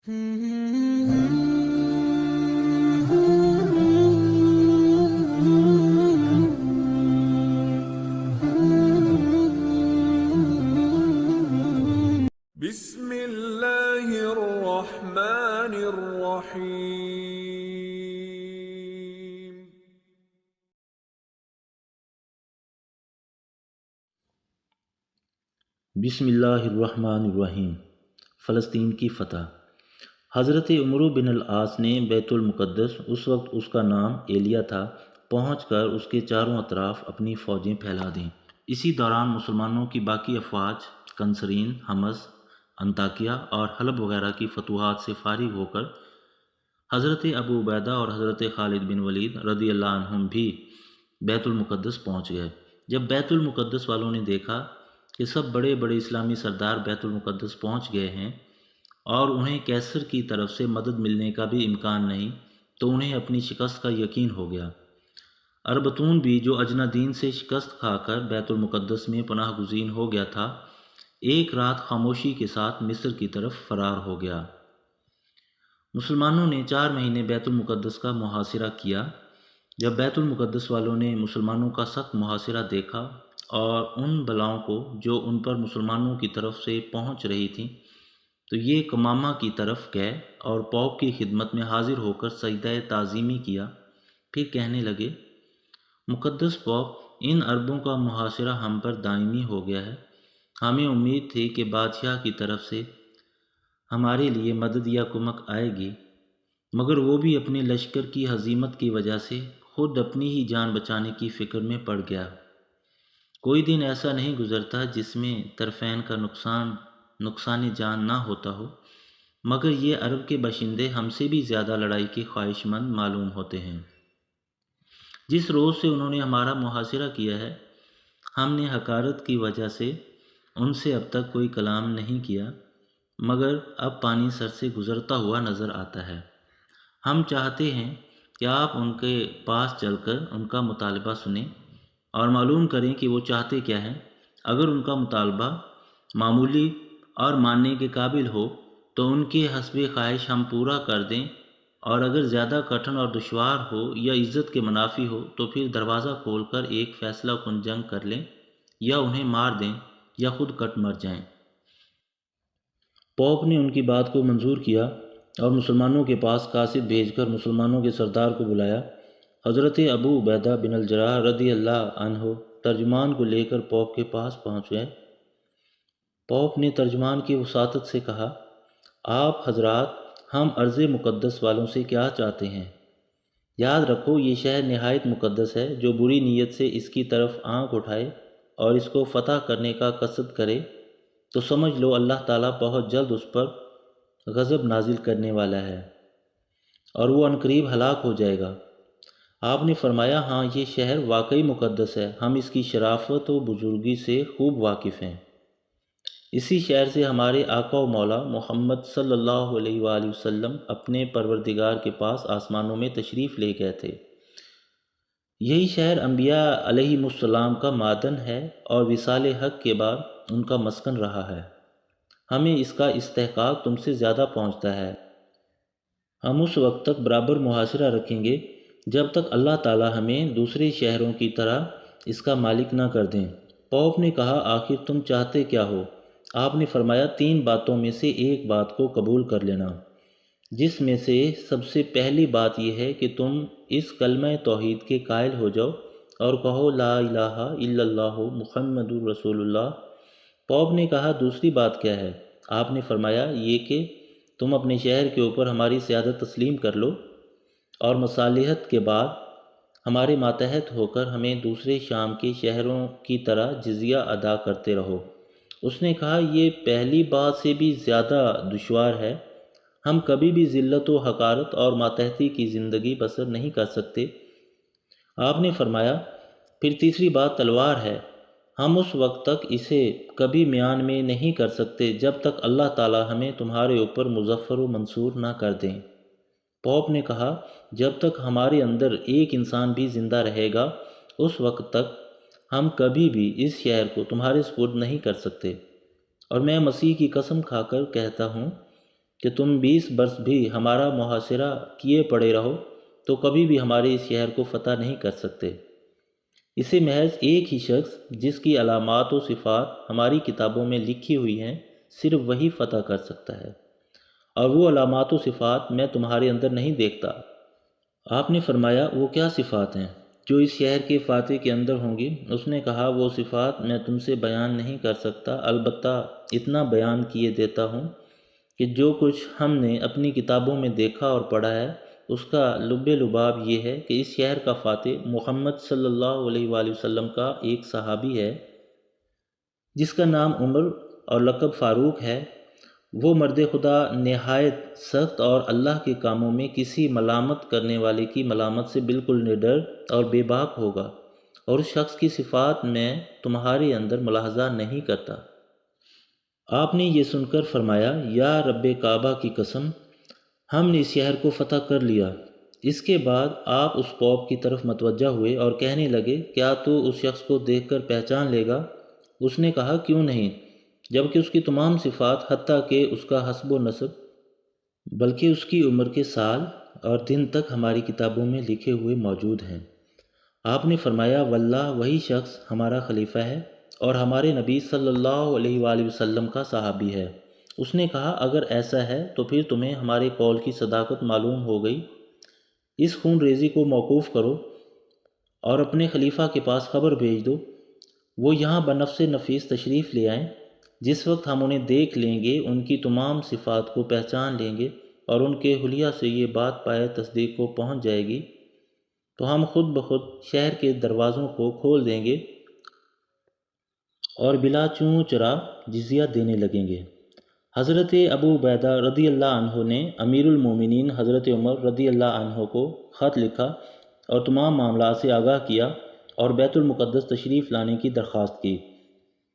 بسم اللہ الرحمن الرحیم۔ بسم اللہ الرحمن الرحیم۔ فلسطین کی فتح۔ حضرت عمرو بن العاص نے بیت المقدس، اس وقت اس کا نام ایلیا تھا، پہنچ کر اس کے چاروں اطراف اپنی فوجیں پھیلا دیں۔ اسی دوران مسلمانوں کی باقی افواج کنسرین، حمص، انطاکیہ اور حلب وغیرہ کی فتوحات سے فارغ ہو کر حضرت ابو عبیدہ اور حضرت خالد بن ولید رضی اللہ عنہم بھی بیت المقدس پہنچ گئے۔ جب بیت المقدس والوں نے دیکھا کہ سب بڑے بڑے اسلامی سردار بیت المقدس پہنچ گئے ہیں اور انہیں کیسر کی طرف سے مدد ملنے کا بھی امکان نہیں، تو انہیں اپنی شکست کا یقین ہو گیا۔ اربتون بھی، جو اجنادین سے شکست کھا کر بیت المقدس میں پناہ گزین ہو گیا تھا، ایک رات خاموشی کے ساتھ مصر کی طرف فرار ہو گیا۔ مسلمانوں نے 4 مہینے بیت المقدس کا محاصرہ کیا۔ جب بیت المقدس والوں نے مسلمانوں کا سخت محاصرہ دیکھا اور ان بلاؤں کو جو ان پر مسلمانوں کی طرف سے پہنچ رہی تھیں، تو یہ کمامہ کی طرف گئے اور پوپ کی خدمت میں حاضر ہو کر سجدہ تعظیمی کیا۔ پھر کہنے لگے، مقدس پوپ، ان عربوں کا محاصرہ ہم پر دائمی ہو گیا ہے۔ ہمیں امید تھی کہ بادشاہ کی طرف سے ہمارے لیے مدد یا کمک آئے گی، مگر وہ بھی اپنے لشکر کی ہزیمت کی وجہ سے خود اپنی ہی جان بچانے کی فکر میں پڑ گیا۔ کوئی دن ایسا نہیں گزرتا جس میں طرفین کا نقصان جان نہ ہوتا ہو، مگر یہ عرب کے باشندے ہم سے بھی زیادہ لڑائی کے خواہش مند معلوم ہوتے ہیں۔ جس روز سے انہوں نے ہمارا محاصرہ کیا ہے، ہم نے حقارت کی وجہ سے ان سے اب تک کوئی کلام نہیں کیا، مگر اب پانی سر سے گزرتا ہوا نظر آتا ہے۔ ہم چاہتے ہیں کہ آپ ان کے پاس چل کر ان کا مطالبہ سنیں اور معلوم کریں کہ وہ چاہتے کیا ہیں۔ اگر ان کا مطالبہ معمولی اور ماننے کے قابل ہو تو ان کے حسب خواہش ہم پورا کر دیں، اور اگر زیادہ کٹھن اور دشوار ہو یا عزت کے منافی ہو تو پھر دروازہ کھول کر ایک فیصلہ کن جنگ کر لیں، یا انہیں مار دیں یا خود کٹ مر جائیں۔ پوپ نے ان کی بات کو منظور کیا اور مسلمانوں کے پاس قاصد بھیج کر مسلمانوں کے سردار کو بلایا۔ حضرت ابو عبیدہ بن الجراح رضی اللہ عنہ ترجمان کو لے کر پوپ کے پاس پہنچ گئے۔ پوپ نے ترجمان کی وساطت سے کہا، آپ حضرات، ہم ارض مقدس والوں سے کیا چاہتے ہیں؟ یاد رکھو، یہ شہر نہایت مقدس ہے۔ جو بری نیت سے اس کی طرف آنکھ اٹھائے اور اس کو فتح کرنے کا قصد کرے تو سمجھ لو اللہ تعالیٰ بہت جلد اس پر غضب نازل کرنے والا ہے اور وہ عنقریب ہلاک ہو جائے گا۔ آپ نے فرمایا، ہاں، یہ شہر واقعی مقدس ہے، ہم اس کی شرافت و بزرگی سے خوب واقف ہیں۔ اسی شہر سے ہمارے آقا و مولا محمد صلی اللہ علیہ وآلہ وسلم اپنے پروردگار کے پاس آسمانوں میں تشریف لے گئے تھے۔ یہی شہر انبیاء علیہم السلام کا معدن ہے اور وصال حق کے بعد ان کا مسکن رہا ہے۔ ہمیں اس کا استحقاق تم سے زیادہ پہنچتا ہے۔ ہم اس وقت تک برابر محاصرہ رکھیں گے جب تک اللہ تعالیٰ ہمیں دوسرے شہروں کی طرح اس کا مالک نہ کر دیں۔ پوپ نے کہا، آخر تم چاہتے کیا ہو؟ آپ نے فرمایا، 3 باتوں میں سے ایک بات کو قبول کر لینا، جس میں سے سب سے پہلی بات یہ ہے کہ تم اس کلمہ توحید کے قائل ہو جاؤ اور کہو، لا الہ الا اللہ محمد رسول اللہ۔ پوپ نے کہا، دوسری بات کیا ہے؟ آپ نے فرمایا، یہ کہ تم اپنے شہر کے اوپر ہماری سیادت تسلیم کر لو اور مصالحت کے بعد ہمارے ماتحت ہو کر ہمیں دوسرے شام کے شہروں کی طرح جزیہ ادا کرتے رہو۔ اس نے کہا، یہ پہلی بات سے بھی زیادہ دشوار ہے۔ ہم کبھی بھی ذلت و حقارت اور ماتحتی کی زندگی بسر نہیں کر سکتے۔ آپ نے فرمایا، پھر تیسری بات تلوار ہے۔ ہم اس وقت تک اسے کبھی میان میں نہیں کر سکتے جب تک اللہ تعالیٰ ہمیں تمہارے اوپر مظفر و منصور نہ کر دیں۔ پوپ نے کہا، جب تک ہمارے اندر ایک انسان بھی زندہ رہے گا، اس وقت تک ہم کبھی بھی اس شہر کو تمہارے سپرد نہیں کر سکتے، اور میں مسیح کی قسم کھا کر کہتا ہوں کہ تم 20 برس بھی ہمارا محاصرہ کیے پڑے رہو تو کبھی بھی ہمارے اس شہر کو فتح نہیں کر سکتے۔ اسے محض ایک ہی شخص جس کی علامات و صفات ہماری کتابوں میں لکھی ہوئی ہیں صرف وہی فتح کر سکتا ہے، اور وہ علامات و صفات میں تمہارے اندر نہیں دیکھتا۔ آپ نے فرمایا وہ کیا صفات ہیں جو اس شہر کے فاتح کے اندر ہوں گی؟ اس نے کہا وہ صفات میں تم سے بیان نہیں کر سکتا، البتہ اتنا بیان کیے دیتا ہوں کہ جو کچھ ہم نے اپنی کتابوں میں دیکھا اور پڑھا ہے اس کا لب لباب یہ ہے کہ اس شہر کا فاتح محمد صلی اللہ علیہ وآلہ وسلم کا ایک صحابی ہے جس کا نام عمر اور لقب فاروق ہے۔ وہ مرد خدا نہایت سخت اور اللہ کے کاموں میں کسی ملامت کرنے والے کی ملامت سے بالکل نڈر اور بے باک ہوگا، اور اس شخص کی صفات میں تمہارے اندر ملاحظہ نہیں کرتا۔ آپ نے یہ سن کر فرمایا یا رب کعبہ کی قسم، ہم نے اس شہر کو فتح کر لیا۔ اس کے بعد آپ اس قوم کی طرف متوجہ ہوئے اور کہنے لگے کیا تو اس شخص کو دیکھ کر پہچان لے گا؟ اس نے کہا کیوں نہیں، جبکہ اس کی تمام صفات حتیٰ کہ اس کا حسب و نسب بلکہ اس کی عمر کے سال اور دن تک ہماری کتابوں میں لکھے ہوئے موجود ہیں۔ آپ نے فرمایا واللہ وہی شخص ہمارا خلیفہ ہے اور ہمارے نبی صلی اللہ علیہ وآلہ وسلم کا صحابی ہے۔ اس نے کہا اگر ایسا ہے تو پھر تمہیں ہمارے قول کی صداقت معلوم ہو گئی۔ اس خون ریزی کو موقوف کرو اور اپنے خلیفہ کے پاس خبر بھیج دو، وہ یہاں بنفس نفیس تشریف لے آئیں۔ جس وقت ہم انہیں دیکھ لیں گے ان کی تمام صفات کو پہچان لیں گے اور ان کے حلیہ سے یہ بات پائے تصدیق کو پہنچ جائے گی تو ہم خود بخود شہر کے دروازوں کو کھول دیں گے اور بلا چوں چرا جزیہ دینے لگیں گے۔ حضرت ابو عبیدہ رضی اللہ عنہ نے امیر المومنین حضرت عمر رضی اللہ عنہ کو خط لکھا اور تمام معاملات سے آگاہ کیا اور بیت المقدس تشریف لانے کی درخواست کی،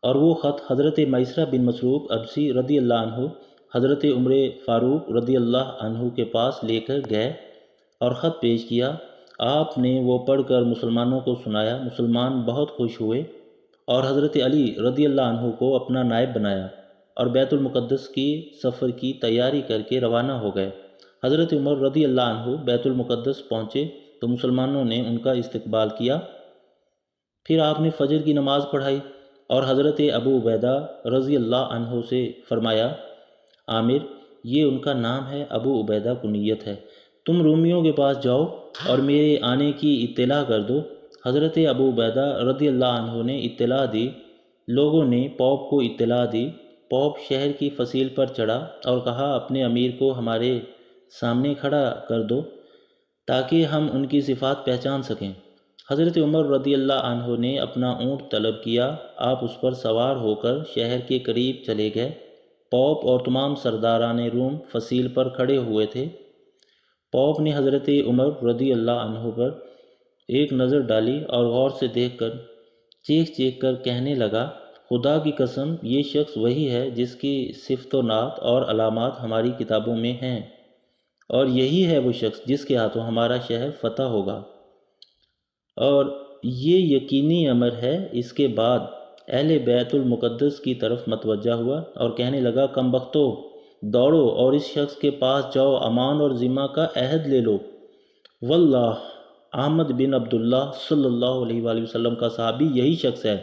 اور وہ خط حضرت میسرہ بن مسروق ابسی رضی اللہ عنہ حضرت عمر فاروق رضی اللہ عنہ کے پاس لے کر گئے اور خط پیش کیا۔ آپ نے وہ پڑھ کر مسلمانوں کو سنایا، مسلمان بہت خوش ہوئے اور حضرت علی رضی اللہ عنہ کو اپنا نائب بنایا اور بیت المقدس کی سفر کی تیاری کر کے روانہ ہو گئے۔ حضرت عمر رضی اللہ عنہ بیت المقدس پہنچے تو مسلمانوں نے ان کا استقبال کیا۔ پھر آپ نے فجر کی نماز پڑھائی اور حضرت ابو عبیدہ رضی اللہ عنہ سے فرمایا عامر، یہ ان کا نام ہے، ابو عبیدہ کنیت ہے، تم رومیوں کے پاس جاؤ اور میرے آنے کی اطلاع کر دو۔ حضرت ابو عبیدہ رضی اللہ عنہ نے اطلاع دی، لوگوں نے پوپ کو اطلاع دی۔ پوپ شہر کی فصیل پر چڑھا اور کہا اپنے امیر کو ہمارے سامنے کھڑا کر دو تاکہ ہم ان کی صفات پہچان سکیں۔ حضرت عمر رضی اللہ عنہ نے اپنا اونٹ طلب کیا، آپ اس پر سوار ہو کر شہر کے قریب چلے گئے۔ پوپ اور تمام سرداران روم فصیل پر کھڑے ہوئے تھے۔ پوپ نے حضرت عمر رضی اللہ عنہ پر ایک نظر ڈالی اور غور سے دیکھ کر چیخ چیخ کر کہنے لگا خدا کی قسم یہ شخص وہی ہے جس کی صفت و نعت اور علامات ہماری کتابوں میں ہیں، اور یہی ہے وہ شخص جس کے ہاتھوں ہمارا شہر فتح ہوگا، اور یہ یقینی امر ہے۔ اس کے بعد اہل بیت المقدس کی طرف متوجہ ہوا اور کہنے لگا کم بختو، دوڑو اور اس شخص کے پاس جاؤ، امان اور ذمہ کا عہد لے لو۔ واللہ احمد بن عبداللہ صلی اللہ علیہ وآلہ وسلم کا صحابی یہی شخص ہے۔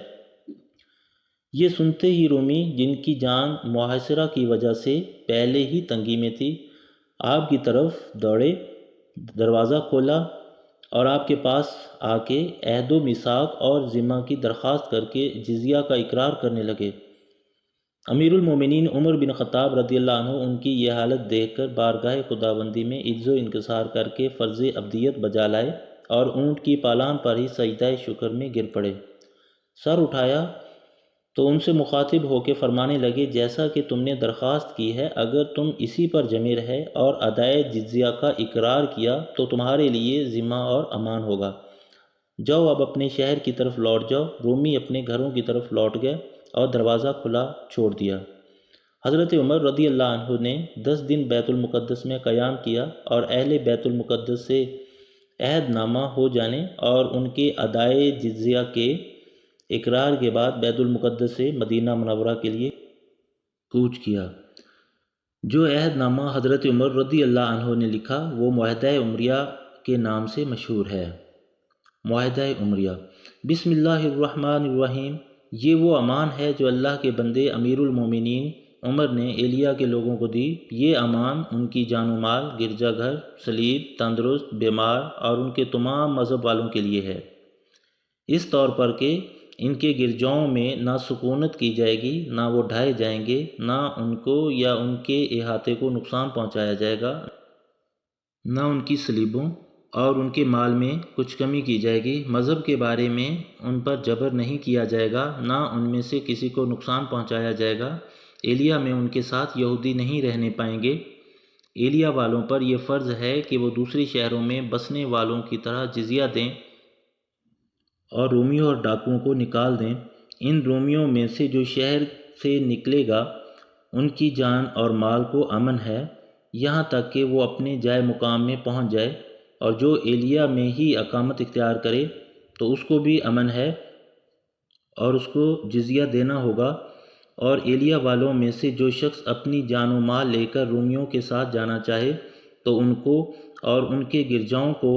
یہ سنتے ہی رومی جن کی جان محاصرہ کی وجہ سے پہلے ہی تنگی میں تھی آپ کی طرف دوڑے، دروازہ کھولا اور آپ کے پاس آ کے عہد و میثاق اور ذمہ کی درخواست کر کے جزیہ کا اقرار کرنے لگے۔ امیر المومنین عمر بن خطاب رضی اللہ عنہ ان کی یہ حالت دیکھ کر بارگاہ خداوندی میں عجز و انکسار کر کے فرض عبدیت بجا لائے اور اونٹ کی پالان پر ہی سجدہ شکر میں گر پڑے۔ سر اٹھایا تو ان سے مخاطب ہو کے فرمانے لگے جیسا کہ تم نے درخواست کی ہے، اگر تم اسی پر جمے رہے اور ادائے جزیہ کا اقرار کیا تو تمہارے لیے ذمہ اور امان ہوگا۔ جاؤ اب اپنے شہر کی طرف لوٹ جاؤ۔ رومی اپنے گھروں کی طرف لوٹ گئے اور دروازہ کھلا چھوڑ دیا۔ حضرت عمر رضی اللہ عنہ نے 10 دن بیت المقدس میں قیام کیا اور اہل بیت المقدس سے عہد نامہ ہو جانے اور ان کے ادائے جزیہ کے اقرار کے بعد بیت المقدس سے مدینہ منورہ کے لیے کوچ کیا۔ جو عہد نامہ حضرت عمر رضی اللہ عنہ نے لکھا وہ معاہدہ عمریہ کے نام سے مشہور ہے۔ معاہدہ عمریہ۔ بسم اللہ الرحمن الرحیم۔ یہ وہ امان ہے جو اللہ کے بندے امیر المومنین عمر نے ایلیا کے لوگوں کو دی۔ یہ امان ان کی جان و مال، گرجا گھر، صلیب، تندرست، بیمار اور ان کے تمام مذہب والوں کے لیے ہے، اس طور پر کہ ان کے گرجاؤں میں نہ سکونت کی جائے گی، نہ وہ ڈھائے جائیں گے، نہ ان کو یا ان کے احاطے کو نقصان پہنچایا جائے گا، نہ ان کی صلیبوں اور ان کے مال میں کچھ کمی کی جائے گی۔ مذہب کے بارے میں ان پر جبر نہیں کیا جائے گا، نہ ان میں سے کسی کو نقصان پہنچایا جائے گا۔ ایلیا میں ان کے ساتھ یہودی نہیں رہنے پائیں گے۔ ایلیا والوں پر یہ فرض ہے کہ وہ دوسرے شہروں میں بسنے والوں کی طرح جزیہ دیں اور رومیوں اور ڈاکوؤں کو نکال دیں۔ ان رومیوں میں سے جو شہر سے نکلے گا ان کی جان اور مال کو امن ہے، یہاں تک کہ وہ اپنے جائے مقام میں پہنچ جائے، اور جو ایلیا میں ہی اقامت اختیار کرے تو اس کو بھی امن ہے اور اس کو جزیہ دینا ہوگا۔ اور ایلیا والوں میں سے جو شخص اپنی جان و مال لے کر رومیوں کے ساتھ جانا چاہے تو ان کو اور ان کے گرجاؤں کو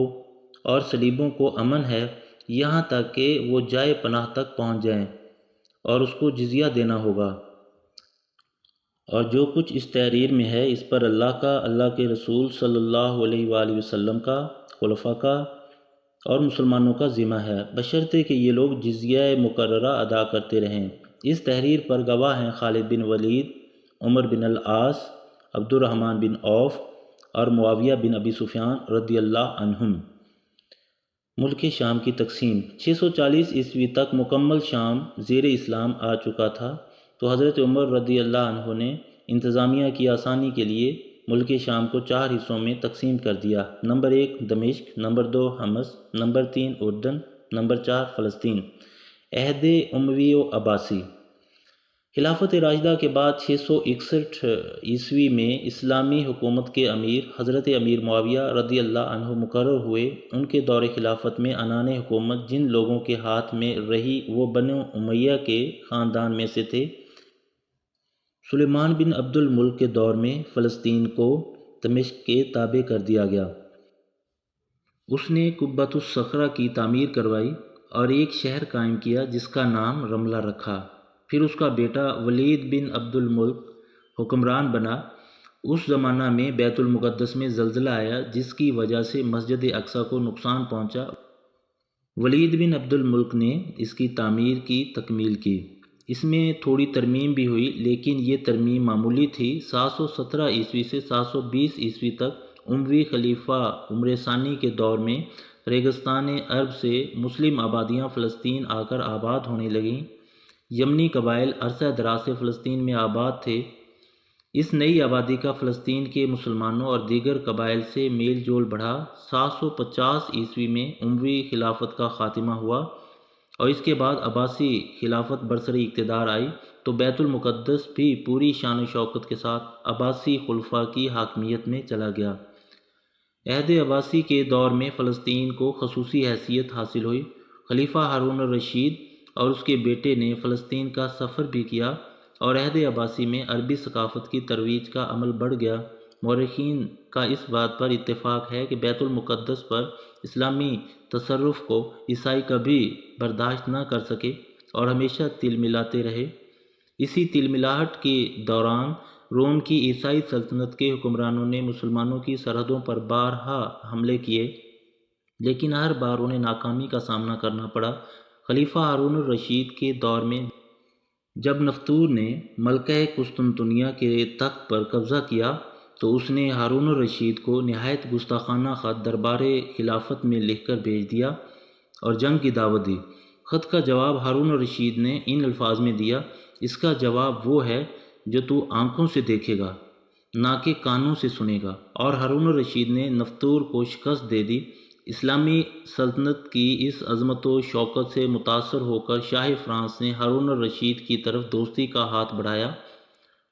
اور صلیبوں کو امن ہے، یہاں تک کہ وہ جائے پناہ تک پہنچ جائیں، اور اس کو جزیہ دینا ہوگا۔ اور جو کچھ اس تحریر میں ہے اس پر اللہ کا، اللہ کے رسول صلی اللہ علیہ وآلہ وسلم کا، خلفاء کا اور مسلمانوں کا ذمہ ہے، بشرطے کہ یہ لوگ جزیہ مقررہ ادا کرتے رہیں۔ اس تحریر پر گواہ ہیں خالد بن ولید، عمر بن العاص، عبد الرحمن بن عوف اور معاویہ بن ابی سفیان رضی اللہ عنہم۔ ملک شام کی تقسیم۔ 640 عیسوی تک مکمل شام زیر اسلام آ چکا تھا، تو حضرت عمر رضی اللہ عنہ نے انتظامیہ کی آسانی کے لیے ملک شام کو 4 حصوں میں تقسیم کر دیا۔ نمبر 1 دمشق، نمبر 2 حمص، نمبر 3 اردن، نمبر 4 فلسطین۔ عہد اموی و عباسی۔ خلافت راشدہ کے بعد 661 عیسوی میں اسلامی حکومت کے امیر حضرت امیر معاویہ رضی اللہ عنہ مقرر ہوئے۔ ان کے دور خلافت میں عنان حکومت جن لوگوں کے ہاتھ میں رہی وہ بنو امیہ کے خاندان میں سے تھے۔ سلیمان بن عبد الملک کے دور میں فلسطین کو دمشق کے تابع کر دیا گیا۔ اس نے قبۃ الصخرہ کی تعمیر کروائی اور ایک شہر قائم کیا جس کا نام رملہ رکھا۔ پھر اس کا بیٹا ولید بن عبد الملک حکمران بنا۔ اس زمانہ میں بیت المقدس میں زلزلہ آیا جس کی وجہ سے مسجد اقصیٰ کو نقصان پہنچا۔ ولید بن عبد الملک نے اس کی تعمیر کی تکمیل کی۔ اس میں تھوڑی ترمیم بھی ہوئی لیکن یہ ترمیم معمولی تھی۔ 717 عیسوی سے 720 عیسوی تک اموی خلیفہ عمر ثانی کے دور میں ریگستان عرب سے مسلم آبادیاں فلسطین آ کر آباد ہونے لگیں۔ یمنی قبائل عرصہ دراز سے فلسطین میں آباد تھے۔ اس نئی آبادی کا فلسطین کے مسلمانوں اور دیگر قبائل سے میل جول بڑھا۔ 750 عیسوی میں اموی خلافت کا خاتمہ ہوا اور اس کے بعد عباسی خلافت برسری اقتدار آئی، تو بیت المقدس بھی پوری شان و شوکت کے ساتھ عباسی خلفاء کی حاکمیت میں چلا گیا۔ عہد عباسی کے دور میں فلسطین کو خصوصی حیثیت حاصل ہوئی۔ خلیفہ ہارون الرشید اور اس کے بیٹے نے فلسطین کا سفر بھی کیا اور عہد عباسی میں عربی ثقافت کی ترویج کا عمل بڑھ گیا۔ مورخین کا اس بات پر اتفاق ہے کہ بیت المقدس پر اسلامی تصرف کو عیسائی کبھی برداشت نہ کر سکے اور ہمیشہ تل ملاتے رہے۔ اسی تل ملاہٹ کے دوران روم کی عیسائی سلطنت کے حکمرانوں نے مسلمانوں کی سرحدوں پر بارہا حملے کیے، لیکن ہر بار انہیں ناکامی کا سامنا کرنا پڑا۔ خلیفہ ہارون الرشید کے دور میں جب نفتور نے ملکہ قسطنطنیہ کے تخت پر قبضہ کیا تو اس نے ہارون الرشید کو نہایت گستاخانہ خط دربار خلافت میں لکھ کر بھیج دیا اور جنگ کی دعوت دی۔ خط کا جواب ہارون الرشید نے ان الفاظ میں دیا: اس کا جواب وہ ہے جو تو آنکھوں سے دیکھے گا نہ کہ کانوں سے سنے گا۔ اور ہارون الرشید نے نفتور کو شکست دے دی۔ اسلامی سلطنت کی اس عظمت و شوکت سے متاثر ہو کر شاہ فرانس نے ہارون الرشید کی طرف دوستی کا ہاتھ بڑھایا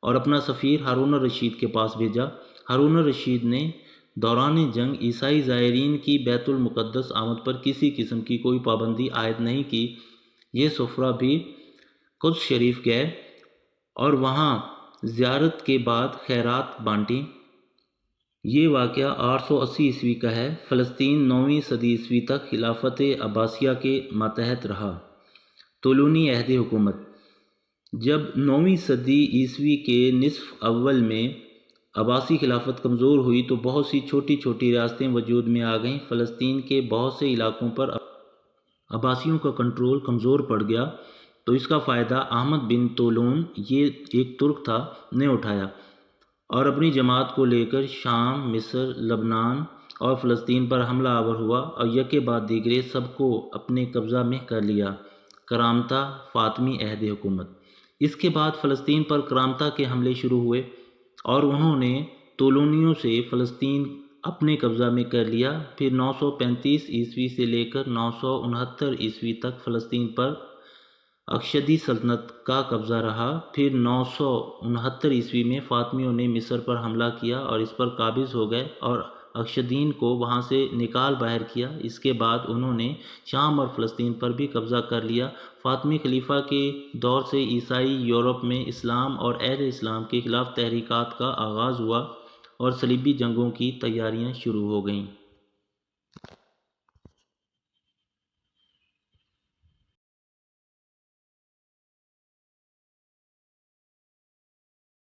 اور اپنا سفیر ہارون الرشید کے پاس بھیجا۔ ہارون الرشید نے دوران جنگ عیسائی زائرین کی بیت المقدس آمد پر کسی قسم کی کوئی پابندی عائد نہیں کی۔ یہ سفرا بھی قدس شریف گئے اور وہاں زیارت کے بعد خیرات بانٹیں۔ یہ واقعہ 880 عیسوی کا ہے۔ فلسطین 9ویں صدی عیسوی تک خلافت عباسیہ کے ماتحت رہا۔ طولونی عہد حکومت۔ جب 9ویں صدی عیسوی کے نصف اول میں عباسی خلافت کمزور ہوئی تو بہت سی چھوٹی چھوٹی ریاستیں وجود میں آ گئیں۔ فلسطین کے بہت سے علاقوں پر عباسیوں کا کنٹرول کمزور پڑ گیا تو اس کا فائدہ احمد بن طولون، یہ ایک ترک تھا، نے اٹھایا اور اپنی جماعت کو لے کر شام، مصر، لبنان اور فلسطین پر حملہ آور ہوا اور یکے بعد دیگرے سب کو اپنے قبضہ میں کر لیا۔ کرامتہ فاطمی عہد حکومت۔ اس کے بعد فلسطین پر کرامتہ کے حملے شروع ہوئے اور انہوں نے طولونیوں سے فلسطین اپنے قبضہ میں کر لیا۔ پھر 935 عیسوی سے لے کر 969 عیسوی تک فلسطین پر اکشدی سلطنت کا قبضہ رہا۔ پھر 969 عیسوی میں فاطمیوں نے مصر پر حملہ کیا اور اس پر قابض ہو گئے اور اکشدین کو وہاں سے نکال باہر کیا۔ اس کے بعد انہوں نے شام اور فلسطین پر بھی قبضہ کر لیا۔ فاطمی خلیفہ کے دور سے عیسائی یورپ میں اسلام اور اہل اسلام کے خلاف تحریکات کا آغاز ہوا اور صلیبی جنگوں کی تیاریاں شروع ہو گئیں۔